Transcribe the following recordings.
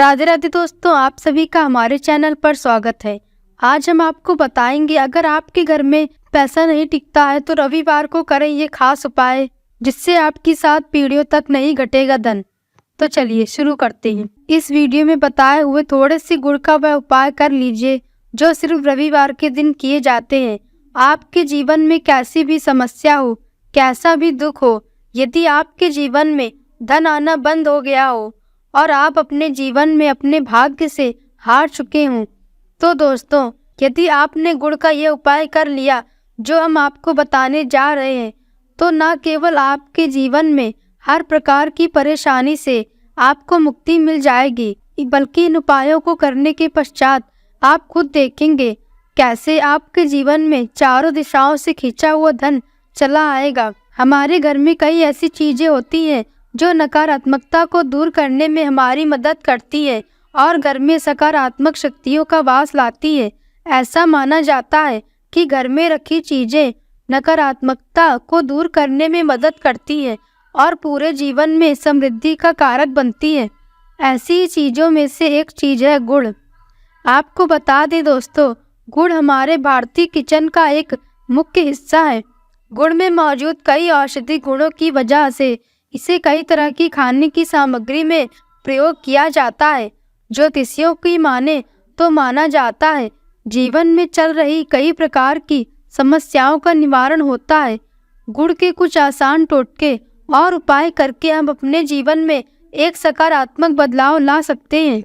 राधे राधे दोस्तों, आप सभी का हमारे चैनल पर स्वागत है। आज हम आपको बताएंगे अगर आपके घर में पैसा नहीं टिकता है तो रविवार को करें ये खास उपाय जिससे आपकी 7 पीढ़ियों तक नहीं घटेगा धन। तो चलिए शुरू करते हैं। इस वीडियो में बताए हुए थोड़े से गुड़ का वह उपाय कर लीजिए जो सिर्फ रविवार के दिन किए जाते हैं। आपके जीवन में कैसी भी समस्या हो, कैसा भी दुख हो, यदि आपके जीवन में धन आना बंद हो गया हो और आप अपने जीवन में अपने भाग्य से हार चुके हों, तो दोस्तों यदि आपने गुड़ का ये उपाय कर लिया जो हम आपको बताने जा रहे हैं, तो न केवल आपके जीवन में हर प्रकार की परेशानी से आपको मुक्ति मिल जाएगी, बल्कि इन उपायों को करने के पश्चात आप खुद देखेंगे कैसे आपके जीवन में चारों दिशाओं से खींचा हुआ धन चला आएगा। हमारे घर में कई ऐसी चीजें होती हैं जो नकारात्मकता को दूर करने में हमारी मदद करती है और घर में सकारात्मक शक्तियों का वास लाती है। ऐसा माना जाता है कि घर में रखी चीजें नकारात्मकता को दूर करने में मदद करती है और पूरे जीवन में समृद्धि का कारक बनती है। ऐसी ही चीजों में से एक चीज है गुड़। आपको बता दें दोस्तों, गुड़ हमारे भारतीय किचन का एक मुख्य हिस्सा है। गुड़ में मौजूद कई औषधि गुणों की वजह से इसे कई तरह की खाने की सामग्री में प्रयोग किया जाता है। ज्योतिषियों की माने तो माना जाता है जीवन में चल रही कई प्रकार की समस्याओं का निवारण होता है। गुड़ के कुछ आसान टोटके और उपाय करके हम अपने जीवन में एक सकारात्मक बदलाव ला सकते हैं।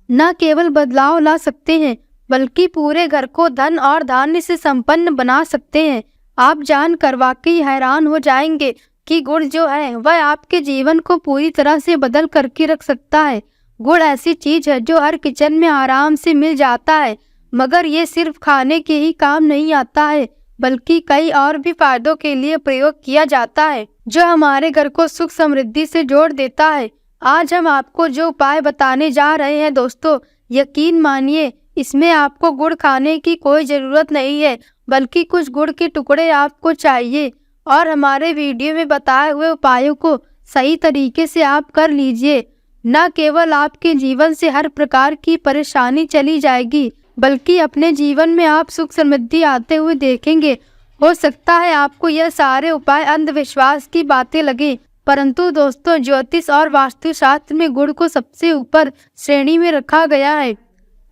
न केवल बदलाव ला सकते हैं बल्कि पूरे घर को धन और धान्य से संपन्न बना सकते हैं। आप जानकर वाकई हैरान हो जाएंगे कि गुड़ जो है वह आपके जीवन को पूरी तरह से बदल करके रख सकता है। गुड़ ऐसी चीज है जो हर किचन में आराम से मिल जाता है, मगर ये सिर्फ खाने के ही काम नहीं आता है बल्कि कई और भी फायदों के लिए प्रयोग किया जाता है जो हमारे घर को सुख समृद्धि से जोड़ देता है। आज हम आपको जो उपाय बताने जा रहे हैं दोस्तों, यकीन मानिए इसमें आपको गुड़ खाने की कोई ज़रूरत नहीं है, बल्कि कुछ गुड़ के टुकड़े आपको चाहिए और हमारे वीडियो में बताए हुए उपायों को सही तरीके से आप कर लीजिए। न केवल आपके जीवन से हर प्रकार की परेशानी चली जाएगी बल्कि अपने जीवन में आप सुख समृद्धि आते हुए देखेंगे। हो सकता है आपको यह सारे उपाय अंधविश्वास की बातें लगे, परंतु दोस्तों ज्योतिष और वास्तुशास्त्र में गुड़ को सबसे ऊपर श्रेणी में रखा गया है।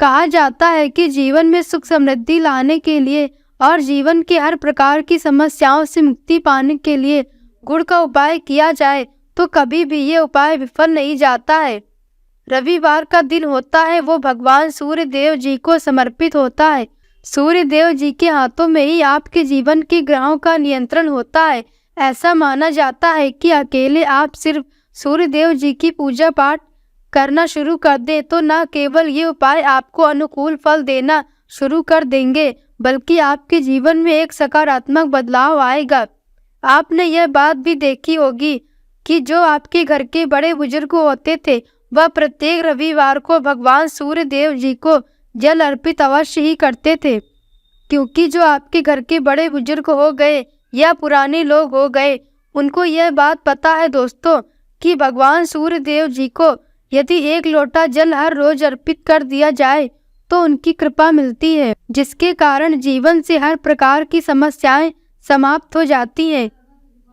कहा जाता है कि जीवन में सुख समृद्धि लाने के लिए और जीवन के हर प्रकार की समस्याओं से मुक्ति पाने के लिए गुड़ का उपाय किया जाए तो कभी भी ये उपाय विफल नहीं जाता है। रविवार का दिन होता है वो भगवान सूर्य देव जी को समर्पित होता है। सूर्य देव जी के हाथों में ही आपके जीवन के ग्रहों का नियंत्रण होता है। ऐसा माना जाता है कि अकेले आप सिर्फ सूर्य देव जी की पूजा पाठ करना शुरू कर दें तो न केवल ये उपाय आपको अनुकूल फल देना शुरू कर देंगे बल्कि आपके जीवन में एक सकारात्मक बदलाव आएगा। आपने यह बात भी देखी होगी कि जो आपके घर के बड़े बुजुर्ग होते थे वह प्रत्येक रविवार को भगवान सूर्य देव जी को जल अर्पित अवश्य ही करते थे, क्योंकि जो आपके घर के बड़े बुजुर्ग हो गए या पुराने लोग हो गए उनको यह बात पता है दोस्तों कि भगवान सूर्य देव जी को यदि 1 लोटा जल हर रोज अर्पित कर दिया जाए तो उनकी कृपा मिलती है, जिसके कारण जीवन से हर प्रकार की समस्याएं समाप्त हो जाती हैं।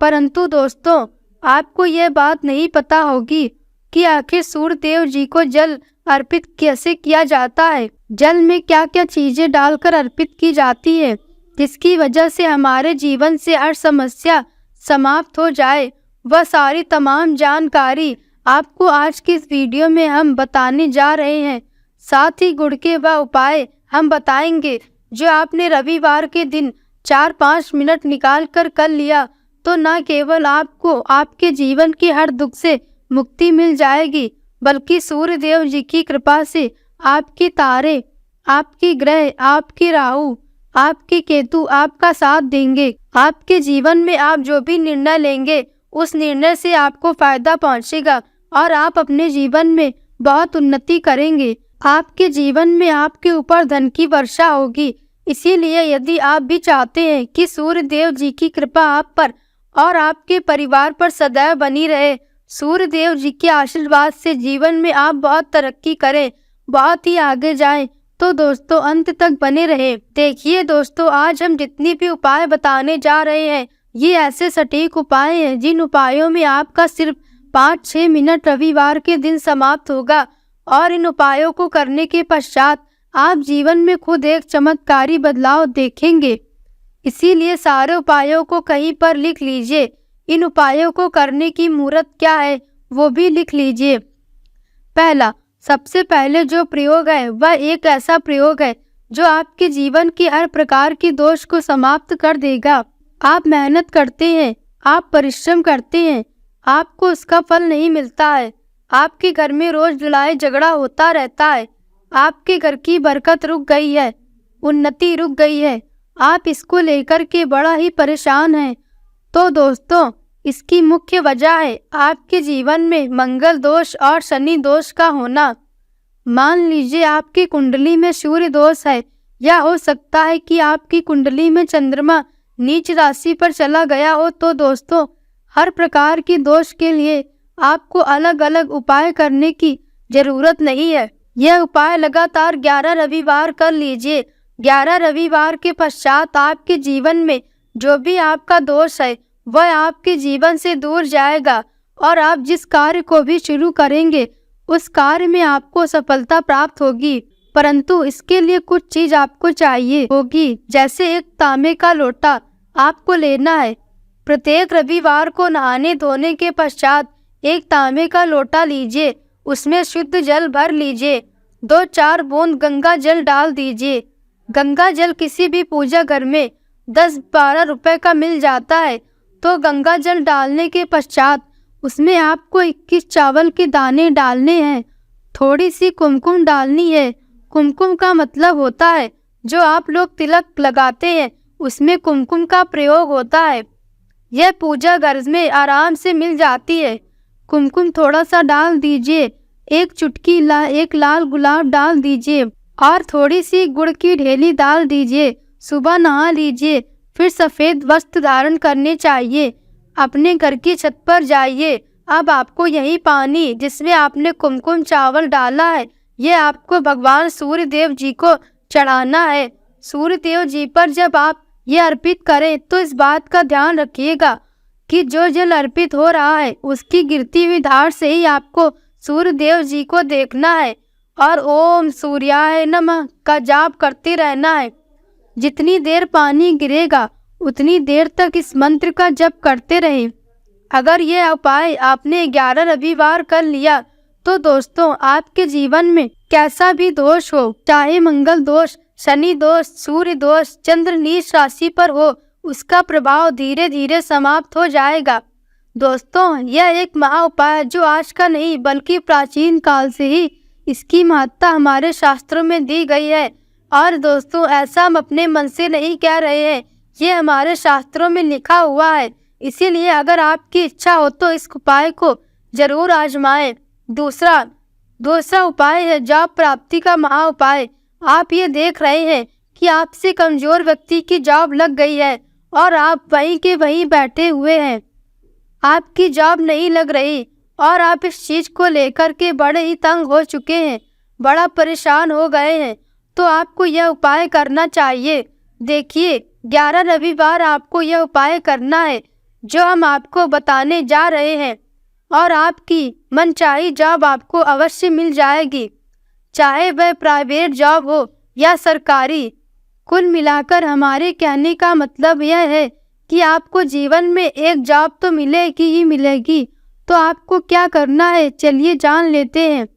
परंतु दोस्तों आपको यह बात नहीं पता होगी कि आखिर सूर्य देव जी को जल अर्पित कैसे किया जाता है। जल में क्या क्या चीजें डालकर अर्पित की जाती है जिसकी वजह से हमारे जीवन से हर समस्या समाप्त हो जाए, वह सारी तमाम जानकारी आपको आज की इस वीडियो में हम बताने जा रहे हैं। साथ ही गुड़ के वह उपाय हम बताएंगे जो आपने रविवार के दिन 4-5 मिनट निकाल कर लिया तो न केवल आपको आपके जीवन के हर दुख से मुक्ति मिल जाएगी बल्कि सूर्य देव जी की कृपा से आपके तारे, आपके ग्रह, आपके राहु, आपके केतु आपका साथ देंगे। आपके जीवन में आप जो भी निर्णय लेंगे उस निर्णय से आपको फायदा पहुंचेगा और आप अपने जीवन में बहुत उन्नति करेंगे। आपके जीवन में आपके ऊपर धन की वर्षा होगी। इसीलिए यदि आप भी चाहते हैं कि सूर्य देव जी की कृपा आप पर और आपके परिवार पर सदैव बनी रहे सूर्य देव जी के आशीर्वाद से जीवन में आप बहुत तरक्की करें, बहुत ही आगे जाएं। तो दोस्तों अंत तक बने रहे। देखिए दोस्तों, आज हम जितनी भी उपाय बताने जा रहे हैं ये ऐसे सटीक उपाय हैं जिन उपायों में आपका सिर्फ 5-6 मिनट रविवार के दिन समाप्त होगा और इन उपायों को करने के पश्चात आप जीवन में खुद एक चमत्कारी बदलाव देखेंगे। इसीलिए सारे उपायों को कहीं पर लिख लीजिए। इन उपायों को करने की मुहूर्त क्या है वो भी लिख लीजिए। पहला, सबसे पहले जो प्रयोग है वह एक ऐसा प्रयोग है जो आपके जीवन के हर प्रकार की दोष को समाप्त कर देगा। आप मेहनत करते हैं, आप परिश्रम करते हैं, आपको उसका फल नहीं मिलता है, आपके घर में रोज लड़ाई झगड़ा होता रहता है, आपके घर की बरकत रुक गई है, उन्नति रुक गई है, आप इसको लेकर के बड़ा ही परेशान हैं। तो दोस्तों इसकी मुख्य वजह है आपके जीवन में मंगल दोष और शनि दोष का होना। मान लीजिए आपकी कुंडली में सूर्य दोष है, या हो सकता है कि आपकी कुंडली में चंद्रमा नीच राशि पर चला गया हो। तो दोस्तों हर प्रकार की दोष के लिए आपको अलग अलग उपाय करने की जरूरत नहीं है। यह उपाय लगातार 11 रविवार कर लीजिए। 11 रविवार के पश्चात आपके जीवन में जो भी आपका दोष है वह आपके जीवन से दूर जाएगा और आप जिस कार्य को भी शुरू करेंगे उस कार्य में आपको सफलता प्राप्त होगी। परंतु इसके लिए कुछ चीज आपको चाहिए होगी, जैसे एक तांबे का लोटा आपको लेना है। प्रत्येक रविवार को नहाने धोने के पश्चात एक तांबे का लोटा लीजिए, उसमें शुद्ध जल भर लीजिए, 2-4 बूंद गंगा जल डाल दीजिए। गंगा जल किसी भी पूजा घर में 10-12 रुपए का मिल जाता है। तो गंगा जल डालने के पश्चात उसमें आपको 21 चावल के दाने डालने हैं। थोड़ी सी कुमकुम डालनी है। कुमकुम का मतलब होता है जो आप लोग तिलक लगाते हैं उसमें कुमकुम का प्रयोग होता है। यह पूजा घर में आराम से मिल जाती है। कुमकुम थोड़ा सा डाल दीजिए, एक चुटकी एक लाल गुलाब डाल दीजिए और थोड़ी सी गुड़ की ढेली डाल दीजिए। सुबह नहा लीजिए, फिर सफ़ेद वस्त्र धारण करने चाहिए। अपने घर की छत पर जाइए। अब आपको यही पानी जिसमें आपने कुमकुम चावल डाला है ये आपको भगवान सूर्य देव जी को चढ़ाना है। सूर्य देव जी पर जब आप ये अर्पित करें तो इस बात का ध्यान रखिएगा कि जो जल अर्पित हो रहा है उसकी गिरती हुई धार से ही आपको सूर्य देव जी को देखना है और ओम सूर्याय नमः का जाप करते रहना है। जितनी देर पानी गिरेगा उतनी देर तक इस मंत्र का जप करते रहें। अगर यह उपाय आपने 11 रविवार कर लिया तो दोस्तों आपके जीवन में कैसा भी दोष हो, चाहे मंगल दोष, शनि दोष, सूर्य दोष, चंद्र नीच राशि पर हो, उसका प्रभाव धीरे धीरे समाप्त हो जाएगा। दोस्तों यह एक महा उपाय जो आज का नहीं बल्कि प्राचीन काल से ही इसकी महत्ता हमारे शास्त्रों में दी गई है। और दोस्तों ऐसा हम अपने मन से नहीं कह रहे हैं, ये हमारे शास्त्रों में लिखा हुआ है। इसीलिए अगर आपकी इच्छा हो तो इस उपाय को जरूर आजमाएं। दूसरा उपाय है जॉब प्राप्ति का महा उपाय। आप ये देख रहे हैं कि आपसे कमजोर व्यक्ति की जॉब लग गई है और आप वहीं के वहीं बैठे हुए हैं। आपकी जॉब नहीं लग रही और आप इस चीज़ को लेकर के बड़े ही तंग हो चुके हैं, बड़ा परेशान हो गए हैं। तो आपको यह उपाय करना चाहिए। देखिए 11 रविवार आपको यह उपाय करना है जो हम आपको बताने जा रहे हैं और आपकी मनचाही जॉब आपको अवश्य मिल जाएगी, चाहे वह प्राइवेट जॉब हो या सरकारी। कुल मिलाकर हमारे कहने का मतलब यह है कि आपको जीवन में एक जॉब तो मिलेगी ही मिलेगी। तो आपको क्या करना है चलिए जान लेते हैं।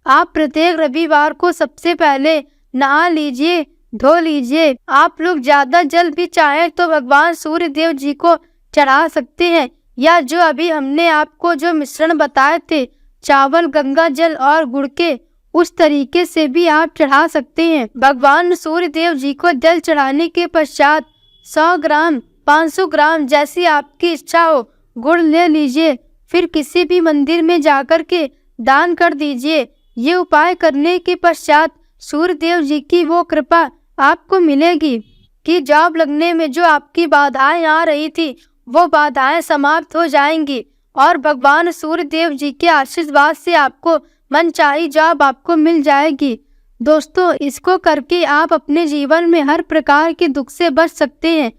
आप प्रत्येक रविवार को सबसे पहले नहा लीजिए, धो लीजिए। आप लोग ज़्यादा जल भी चाहें तो भगवान सूर्य देव जी को चढ़ा सकते हैं, या जो अभी हमने आपको जो मिश्रण बताए थे चावल, गंगा जल और गुड़ के, उस तरीके से भी आप चढ़ा सकते हैं। भगवान सूर्य देव जी को जल चढ़ाने के पश्चात 100 ग्राम 500 ग्राम जैसी आपकी इच्छा हो गुड़ ले लीजिए, फिर किसी भी मंदिर में जाकर के दान कर दीजिए। ये उपाय करने के पश्चात सूर्य देव जी की वो कृपा आपको मिलेगी कि जॉब लगने में जो आपकी बाधाएं आ रही थी वो बाधाएं समाप्त हो जाएंगी और भगवान सूर्य देव जी के आशीर्वाद से आपको मनचाही जॉब आपको मिल जाएगी। दोस्तों, इसको करके आप अपने जीवन में हर प्रकार के दुख से बच सकते हैं।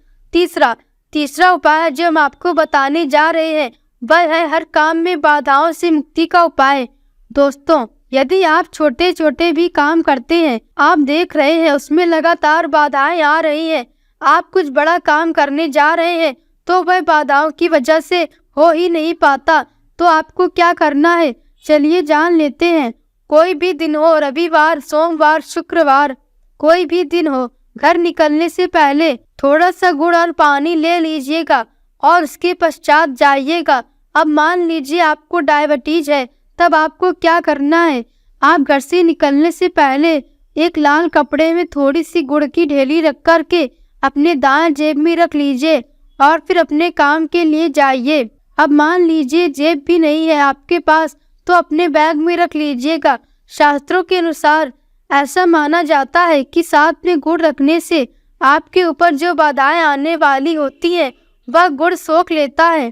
तीसरा उपाय जो हम आपको बताने जा रहे हैं वह है हर काम में बाधाओं से मुक्ति का उपाय। दोस्तों, यदि आप छोटे छोटे भी काम करते हैं, आप देख रहे हैं उसमें लगातार बाधाएं आ रही हैं, आप कुछ बड़ा काम करने जा रहे हैं तो वह बाधाओं की वजह से हो ही नहीं पाता, तो आपको क्या करना है चलिए जान लेते हैं। कोई भी दिन हो, रविवार, सोमवार, शुक्रवार, कोई भी दिन हो, घर निकलने से पहले थोड़ा सा गुड़ और पानी ले लीजिएगा और उसके पश्चात जाइएगा। अब मान लीजिए आपको डायबिटीज है, तब आपको क्या करना है, आप घर से निकलने से पहले एक लाल कपड़े में थोड़ी सी गुड़ की ढेली रख कर के अपने दाएं जेब में रख लीजिए और फिर अपने काम के लिए जाइए। अब मान लीजिए जेब भी नहीं है आपके पास, तो अपने बैग में रख लीजिएगा। शास्त्रों के अनुसार ऐसा माना जाता है कि साथ में गुड़ रखने से आपके ऊपर जो बाधाएं आने वाली होती हैं वह गुड़ सोख लेता है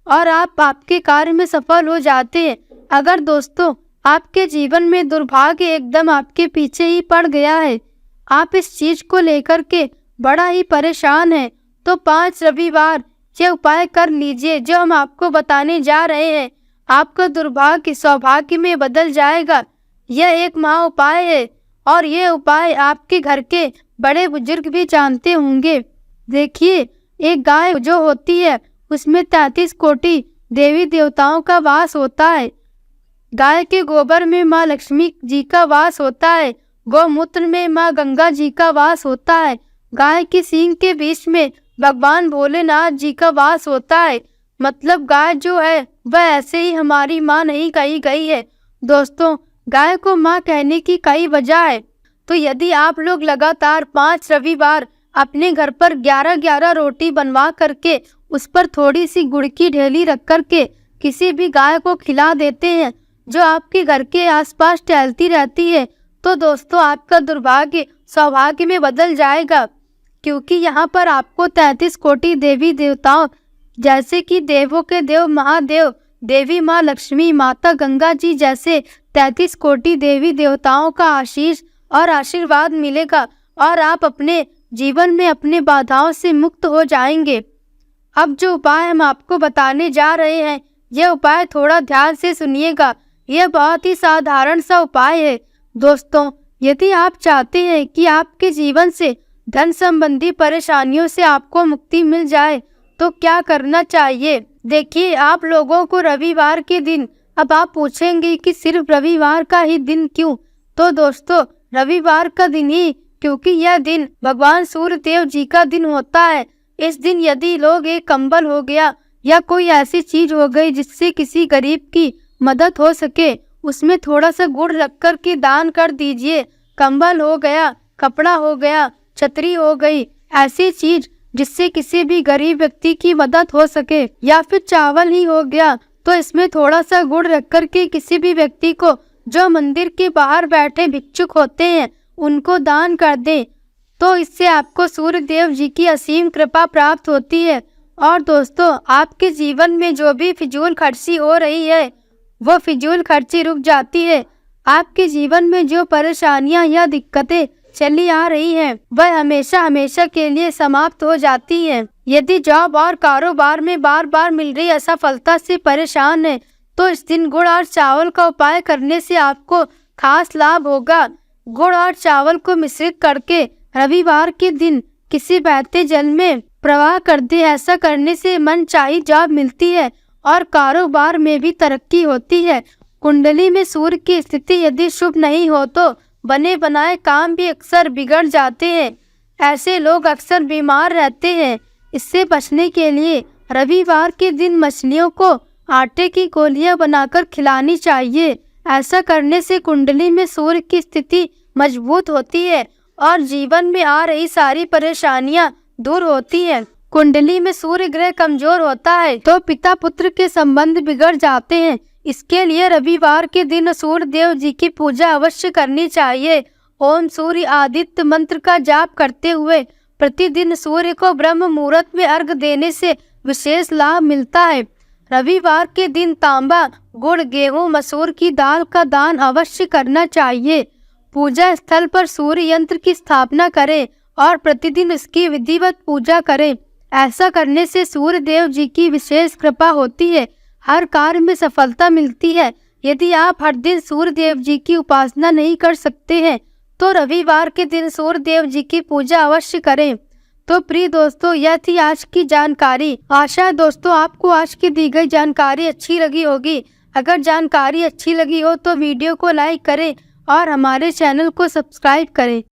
और आप आपके कार्य में सफल हो जाते हैं। अगर दोस्तों आपके जीवन में दुर्भाग्य एकदम आपके पीछे ही पड़ गया है, आप इस चीज को लेकर के बड़ा ही परेशान हैं, तो 5 रविवार ये उपाय कर लीजिए जो हम आपको बताने जा रहे हैं। आपका दुर्भाग्य सौभाग्य में बदल जाएगा। यह एक महा उपाय है और ये उपाय आपके घर के बड़े बुजुर्ग भी जानते होंगे। देखिए, एक गाय जो होती है उसमें 33 कोटि देवी देवताओं का वास होता है। गाय के गोबर में माँ लक्ष्मी जी का वास होता है, गौमूत्र में माँ गंगा जी का वास होता है, गाय की सींग के बीच में भगवान भोलेनाथ जी का वास होता है। मतलब गाय जो है वह ऐसे ही हमारी माँ नहीं कही गई है। दोस्तों, गाय को माँ कहने की कई वजह है। तो यदि आप लोग लगातार 5 रविवार अपने घर पर 11-11 रोटी बनवा करके उस पर थोड़ी सी गुड़ की ढेली रख करके किसी भी गाय को खिला देते हैं जो आपके घर के आसपास टहलती रहती है, तो दोस्तों आपका दुर्भाग्य सौभाग्य में बदल जाएगा। क्योंकि यहाँ पर आपको 33 कोटि देवी देवताओं जैसे कि देवों के देव महादेव, देवी माँ लक्ष्मी, माता गंगा जी जैसे 33 कोटि देवी देवताओं का आशीष और आशीर्वाद मिलेगा और आप अपने जीवन में अपने बाधाओं से मुक्त हो जाएंगे। अब जो उपाय हम आपको बताने जा रहे हैं, यह उपाय थोड़ा ध्यान से सुनिएगा। यह बहुत ही साधारण सा उपाय है। दोस्तों, यदि आप चाहते हैं कि आपके जीवन से धन संबंधी परेशानियों से आपको मुक्ति मिल जाए, तो क्या करना चाहिए। देखिए, आप लोगों को रविवार के दिन, अब आप पूछेंगे कि सिर्फ रविवार का ही दिन क्यों, तो दोस्तों रविवार का दिन ही, क्योंकि यह दिन भगवान सूर्य देव जी का दिन होता है। इस दिन यदि लोग एक कंबल हो गया या कोई ऐसी चीज हो गई जिससे किसी गरीब की मदद हो सके, उसमें थोड़ा सा गुड़ रख कर के दान कर दीजिए। कंबल हो गया, कपड़ा हो गया, छतरी हो गई, ऐसी चीज जिससे किसी भी गरीब व्यक्ति की मदद हो सके, या फिर चावल ही हो गया, तो इसमें थोड़ा सा गुड़ रख कर के किसी भी व्यक्ति को जो मंदिर के बाहर बैठे भिक्षुक होते हैं उनको दान कर दें, तो इससे आपको सूर्य देव जी की असीम कृपा प्राप्त होती है। और दोस्तों, आपके जीवन में जो भी फिजूल खर्ची हो रही है वो फिजूल खर्ची रुक जाती है। आपके जीवन में जो परेशानियां या दिक्कतें चली आ रही हैं वह हमेशा हमेशा के लिए समाप्त हो जाती हैं। यदि जॉब और कारोबार में बार बार मिल रही असफलता से परेशान है, तो इस दिन गुड़ और चावल का उपाय करने से आपको खास लाभ होगा। गुड़ और चावल को मिश्रित करके रविवार के दिन किसी बहते जल में प्रवाह कर दे। ऐसा करने से मनचाही जॉब मिलती है और कारोबार में भी तरक्की होती है। कुंडली में सूर्य की स्थिति यदि शुभ नहीं हो तो बने बनाए काम भी अक्सर बिगड़ जाते हैं। ऐसे लोग अक्सर बीमार रहते हैं। इससे बचने के लिए रविवार के दिन मछलियों को आटे की गोलियां बनाकर खिलानी चाहिए। ऐसा करने से कुंडली में सूर्य की स्थिति मजबूत होती है और जीवन में आ रही सारी परेशानियां दूर होती हैं। कुंडली में सूर्य ग्रह कमजोर होता है तो पिता पुत्र के संबंध बिगड़ जाते हैं। इसके लिए रविवार के दिन सूर्य देव जी की पूजा अवश्य करनी चाहिए। ओम सूर्य आदित्य मंत्र का जाप करते हुए प्रतिदिन सूर्य को ब्रह्म मुहूर्त में अर्घ देने से विशेष लाभ मिलता है। रविवार के दिन तांबा, गुड़, गेहूं, मसूर की दाल का दान अवश्य करना चाहिए। पूजा स्थल पर सूर्य यंत्र की स्थापना करें और प्रतिदिन इसकी विधिवत पूजा करें। ऐसा करने से सूर्य देव जी की विशेष कृपा होती है, हर कार्य में सफलता मिलती है। यदि आप हर दिन सूर्य देव जी की उपासना नहीं कर सकते हैं तो रविवार के दिन सूर्य देव जी की पूजा अवश्य करें। तो प्रिय दोस्तों, यह थी आज की जानकारी। आशा है दोस्तों आपको आज की दी गई जानकारी अच्छी लगी होगी। अगर जानकारी अच्छी लगी हो तो वीडियो को लाइक करें और हमारे चैनल को सब्सक्राइब करें।